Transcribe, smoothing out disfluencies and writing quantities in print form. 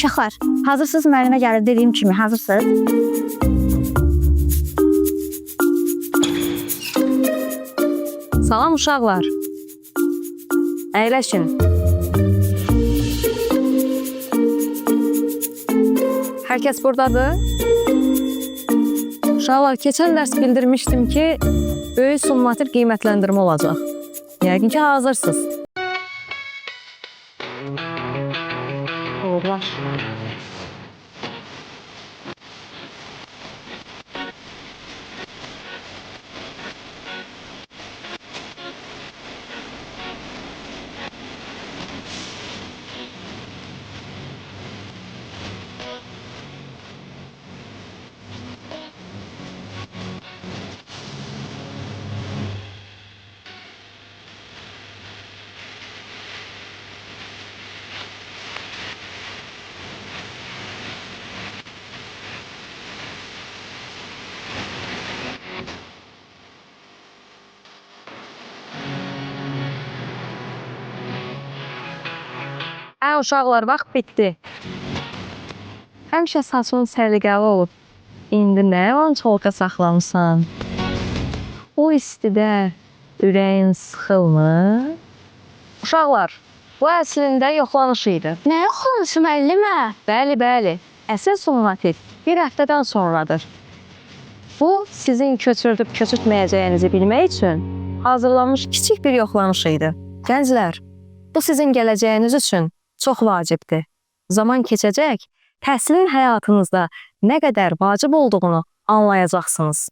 Uşaqlar, hazırsınız müəllimə gəlir dediyim kimi, hazırsınız? Salam uşaqlar. Əyləşin. Hər kəs buradadır? Uşaqlar, keçən dərs bildirmişdim ki, böyük summativ qiymətləndirmə olacaq. Yəqin ki, hazırsınız. Olurlar. Uşaqlar, vaxt bitdi. Həmişə saçın səliqəli olub. İndi nə vançolka saxlamısan? O istidə ürəyin sıxılmır? Uşaqlar, bu əslində yoxlanış idi. Nə yoxlanışı müəllimə? Bəli. Əsas summativ bir həftədən sonradır. Bu, sizin köçürdüb köçürtməyəcəyinizi bilmək üçün hazırlanmış kiçik bir yoxlanış idi. Gənclər, bu sizin gələcəyiniz üçün çox vacibdir. Zaman keçəcək, təhsilin həyatınızda nə qədər vacib olduğunu anlayacaqsınız.